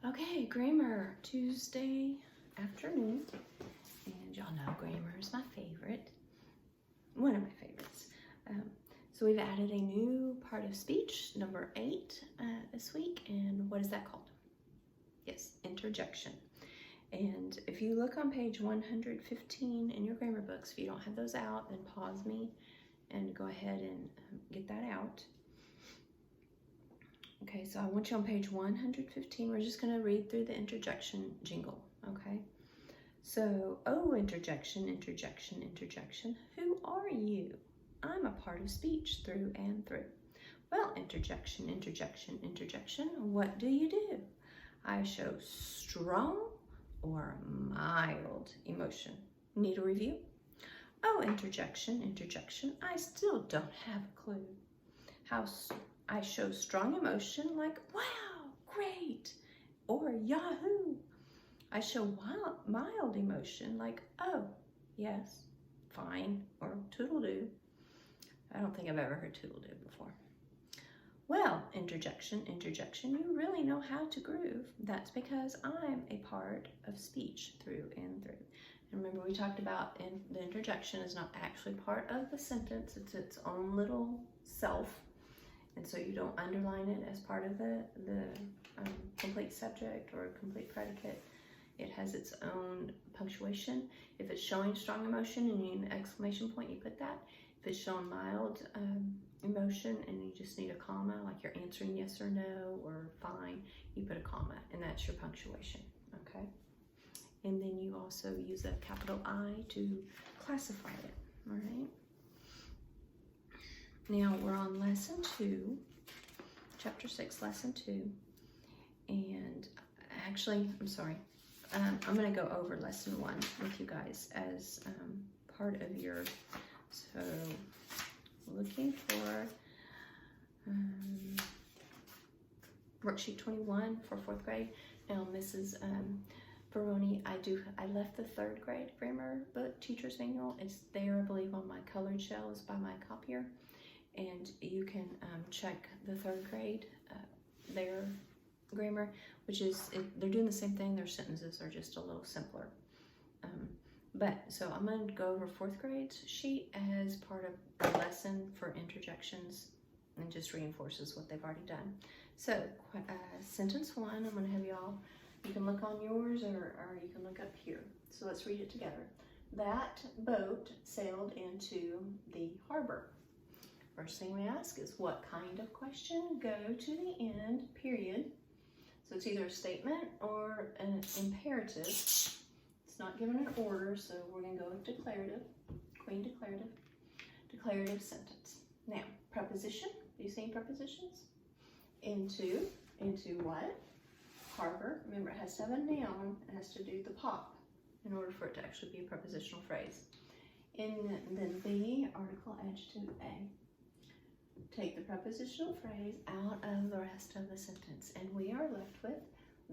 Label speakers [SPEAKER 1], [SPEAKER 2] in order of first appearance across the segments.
[SPEAKER 1] Okay, grammar Tuesday afternoon, and y'all know grammar is my favorite, one of my favorites. So we've added a new part of speech, number 8 this week, and what is that called? Yes, interjection. And if you look on page 115 in your grammar books, if you don't have those out, then pause me and go ahead and get that out. Okay, so I want you on page 115. We're just going to read through the interjection jingle, okay? So, oh, interjection, interjection, interjection. Who are you? I'm a part of speech through and through. Well, interjection, interjection, interjection. What do you do? I show strong or mild emotion. Need a review? Oh, interjection, interjection. I still don't have a clue. I show strong emotion like, wow, great, or yahoo. I show mild emotion like, oh, yes, fine, or toodle-doo. I don't think I've ever heard toodle-doo before. Well, interjection, interjection, you really know how to groove. That's because I'm a part of speech through and through. And remember, we talked about the interjection is not actually part of the sentence. It's its own little self. And so you don't underline it as part of the complete subject or complete predicate. It has its own punctuation. If it's showing strong emotion and you need an exclamation point, you put that. If it's showing mild emotion and you just need a comma, like you're answering yes or no or fine, you put a comma, and that's your punctuation, okay? And then you also use a capital I to classify it, all right? Now we're on lesson 2, chapter 6, lesson 2, and actually, I'm sorry, I'm going to go over lesson 1 with you guys as part of your, so looking for worksheet 21 for 4th grade. Now Mrs. Baroni, I left the 3rd grade grammar book teacher's manual. It's there, I believe, on my colored shelves by my copier. And you can check the 3rd grade, their grammar, which is, they're doing the same thing, their sentences are just a little simpler. So I'm going to go over 4th grade's sheet as part of the lesson for interjections and just reinforces what they've already done. So sentence 1, I'm going to have y'all, you can look on yours or you can look up here. So let's read it together. That boat sailed into the harbor. First thing we ask is, what kind of question? Go to the end, period. So it's either a statement or an imperative. It's not given an order, so we're going to go with declarative, queen declarative, declarative sentence. Now, preposition. Do you see any prepositions? Into what? Harbor. Remember, it has to have a noun. It has to do the pop in order for it to actually be a prepositional phrase. And then the article, adjective, a. Take the prepositional phrase out of the rest of the sentence, and we are left with,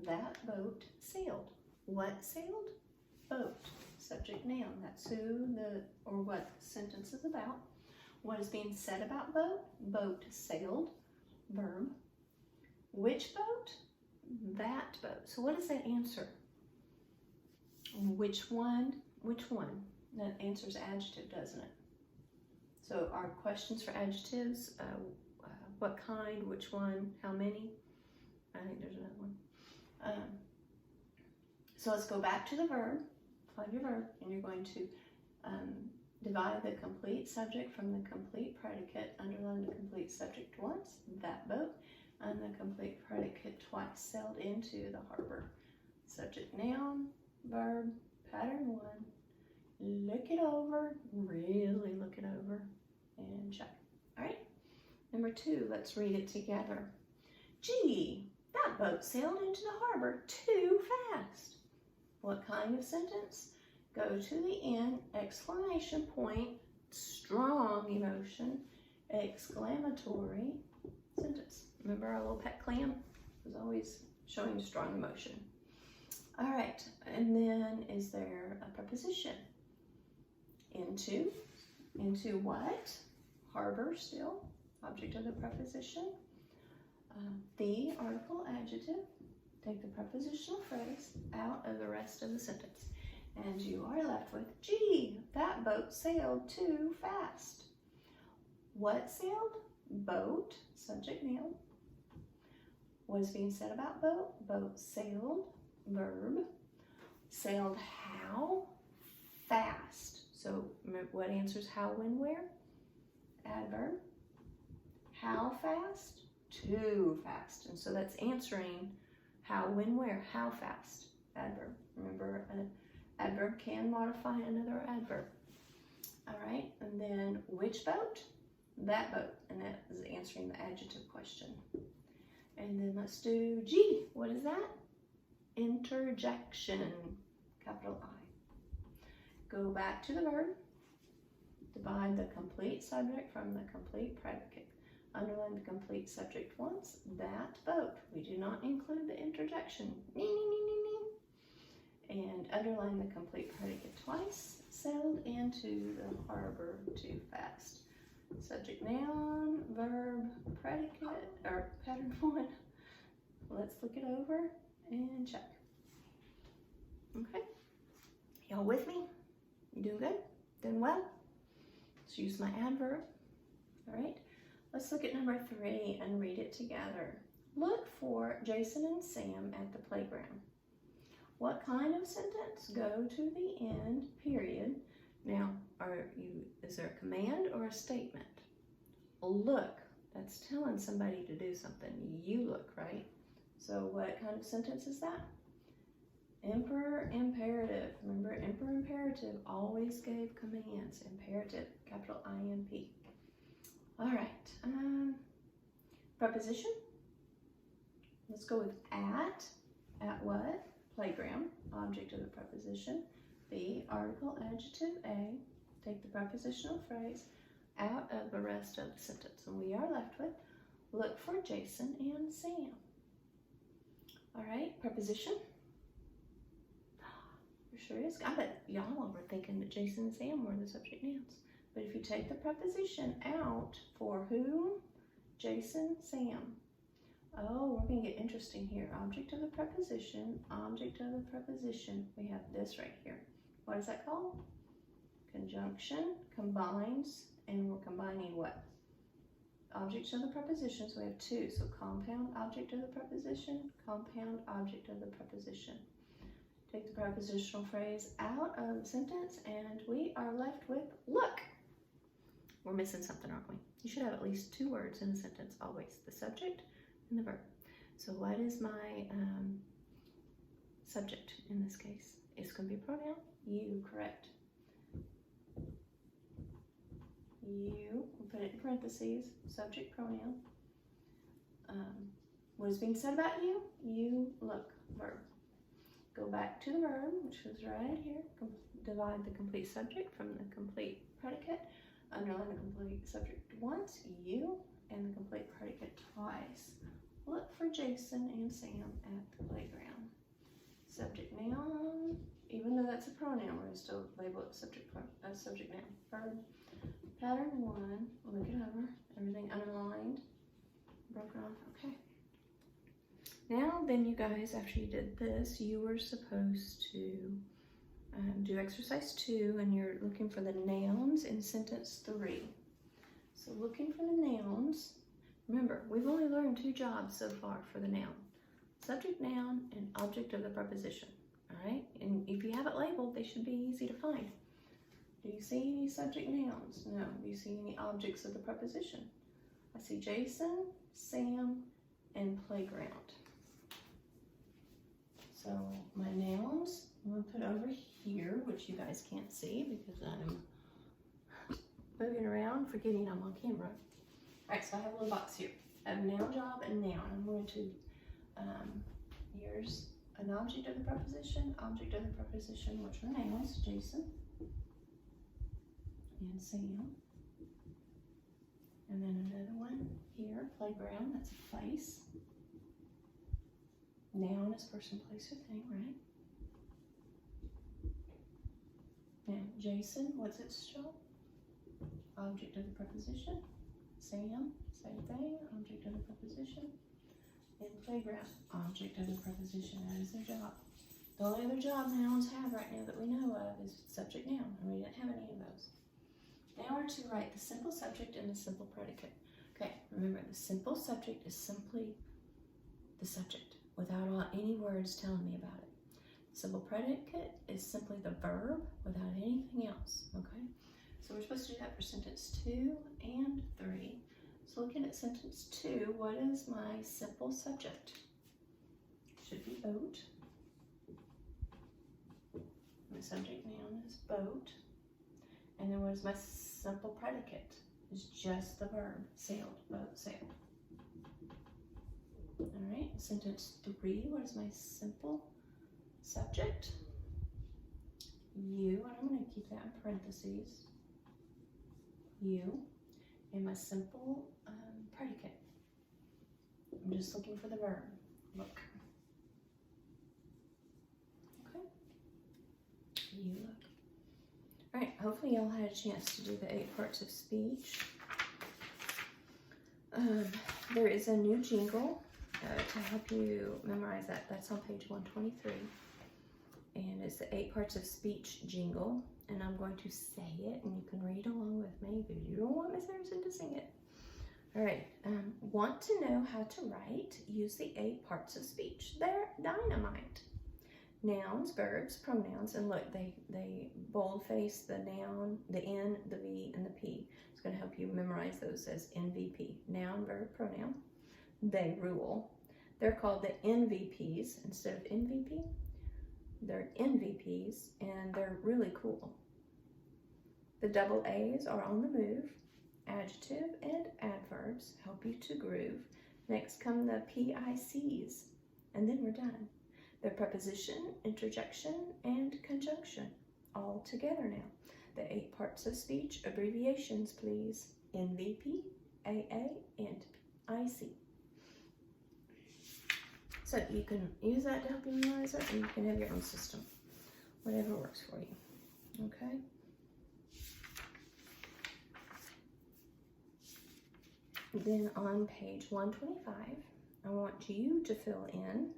[SPEAKER 1] that boat sailed. What sailed? Boat. Subject, noun. That's who or what the sentence is about. What is being said about boat? Boat sailed. Verb. Which boat? That boat. So what is that answer? Which one? Which one? That answers adjective, doesn't it? So our questions for adjectives, what kind, which one, how many? I think there's another one. So let's go back to the verb, find your verb, and you're going to divide the complete subject from the complete predicate, underline the complete subject once, that boat, and the complete predicate twice, sailed into the harbor. Subject, noun, verb, pattern 1. Look it over, really look it over, and check. All right, number 2, let's read it together. Gee, that boat sailed into the harbor too fast. What kind of sentence? Go to the end, exclamation point, strong emotion, exclamatory sentence. Remember our little pet clam? It was always showing strong emotion. All right, and then is there a preposition? Into what? Harbor still, object of the preposition. The article, adjective, take the prepositional phrase out of the rest of the sentence. And you are left with, gee, that boat sailed too fast. What sailed? Boat, subject noun. What is being said about boat? Boat sailed, verb. Sailed how? Fast. So what answers how, when, where? Adverb. How fast? Too fast. And so that's answering how, when, where. How fast? Adverb. Remember, an adverb can modify another adverb. All right, and then which boat? That boat. And that is answering the adjective question. And then let's do G. What is that? Interjection, capital I. Go back to the verb. Divide the complete subject from the complete predicate. Underline the complete subject once. That boat. We do not include the interjection. And underline the complete predicate twice. Sailed into the harbor too fast. Subject, noun, verb, predicate, or pattern 1. Let's look it over and check. Okay. Y'all with me? You doing good? Doing well? Let's use my adverb. All right. Let's look at number 3 and read it together. Look for Jason and Sam at the playground. What kind of sentence? Go to the end, period. Now, is there a command or a statement? Look, that's telling somebody to do something. You look, right? So what kind of sentence is that? Emperor imperative. Remember, emperor imperative always gave commands. Imperative, capital I-M-P. All right. Preposition. Let's go with at. At what? Playground. Object of the preposition. B, article, adjective, A. Take the prepositional phrase out of the rest of the sentence. And we are left with, look for Jason and Sam. All right, preposition. There sure is. I bet y'all were thinking that Jason and Sam were the subject nouns. But if you take the preposition out for whom? Jason, Sam. Oh, we're going to get interesting here. Object of the preposition, object of the preposition. We have this right here. What is that called? Conjunction, combines, and we're combining what? Objects of the preposition, so we have 2. So compound object of the preposition, compound object of the preposition. Take the prepositional phrase out of the sentence, and we are left with look. We're missing something, aren't we? You should have at least 2 words in a sentence, always. The subject and the verb. So what is my subject in this case? It's going to be a pronoun. You, correct. You, we'll put it in parentheses, subject, pronoun. What is being said about you? You look, verb. Go back to the verb, which was right here. Divide the complete subject from the complete predicate. Underline the complete subject once, you, and the complete predicate twice. Look for Jason and Sam at the playground. Subject, noun. Even though that's a pronoun, we're going to still label it subject noun. Verb. Pattern 1. Look it over. Everything underlined. Broken off. Okay. Now then, you guys, after you did this, you were supposed to do exercise 2, and you're looking for the nouns in sentence 3. So looking for the nouns. Remember, we've only learned 2 jobs so far for the noun. Subject, noun, and object of the preposition. All right? And if you have it labeled, they should be easy to find. Do you see any subject nouns? No. Do you see any objects of the preposition? I see Jason, Sam, and playground. So my nouns, I'm going to put over here, which you guys can't see because I'm moving around, forgetting I'm on camera. All right, so I have a little box here. I have noun, job, and noun. I'm going to, here's an object of the preposition, which are nouns, Jason and Sam. And then another one here, playground, that's a place. Noun is person, place, or thing, right? Now, Jason, what's its job? Object of the preposition. Sam, same thing, object of the preposition. in playground. Object of the preposition, that is their job. The only other job nouns have right now that we know of is subject noun, and we didn't have any of those. Now we're to write the simple subject and the simple predicate. Okay, remember the simple subject is simply the subject without any words telling me about it. Simple predicate is simply the verb without anything else, okay? So we're supposed to do that for sentence 2 and 3. So looking at sentence 2, what is my simple subject? Should be boat. My subject noun is boat. And then what is my simple predicate? It's just the verb, sailed, boat, sailed. All right, sentence 3, what is my simple subject? You, and I'm going to keep that in parentheses. You. And my simple predicate. I'm just looking for the verb. Look. Okay. You look. All right, hopefully y'all had a chance to do the 8 parts of speech. There is a new jingle to help you memorize that. That's on page 123. And it's the 8 parts of speech jingle. And I'm going to say it, and you can read along with me because you don't want Miss Harrison to sing it. All right, want to know how to write? Use the 8 parts of speech. They're dynamite. Nouns, verbs, pronouns, and look, they boldface the noun, the N, the V, and the P. It's going to help you memorize those as NVP. Noun, verb, pronoun. They rule. They're called the NVPs instead of MVP. They're NVPs, and they're really cool. The double A's are on the move. Adjective and adverbs help you to groove. Next come the PICs, and then we're done. They're preposition, interjection, and conjunction, all together now. The 8 parts of speech abbreviations, please. NVP, AA, and IC. So you can use that to help you memorize it, and you can have your own system, whatever works for you, okay? Then on page 125, I want you to fill in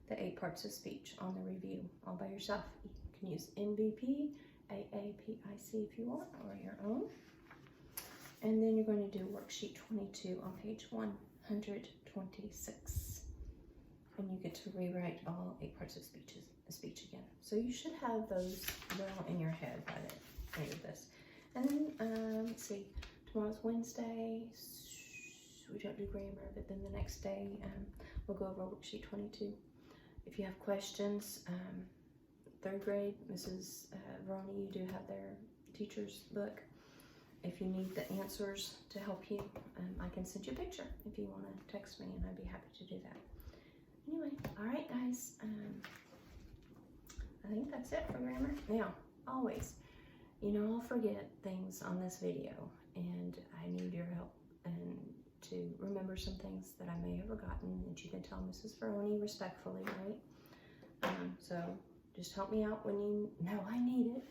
[SPEAKER 1] the 8 parts of speech on the review all by yourself. You can use NVP, AA, PIC if you want, or your own. And then you're going to do worksheet 22 on page 126. And you get to rewrite all 8 parts of speech again. So you should have those well in your head by the end of this. And then, let's see, tomorrow's Wednesday. We don't do grammar, but then the next day we'll go over worksheet 22. If you have questions, 3rd grade, Mrs. Veroni, you do have their teacher's book. If you need the answers to help you, I can send you a picture if you want to text me, and I'd be happy to do that. Anyway, all right, guys. I think that's it for grammar. Now, always, I'll forget things on this video, and I need your help and to remember some things that I may have forgotten that you can tell Mrs. Veroni respectfully, right? So just help me out when you know I need it.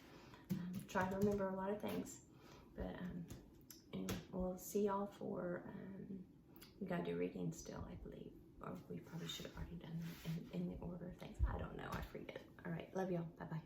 [SPEAKER 1] Try to remember a lot of things, but anyway, we'll see y'all for, we gotta do reading still, I believe, or we probably should have already done that in the order of things. I don't know, I forget. All right, love y'all, bye-bye.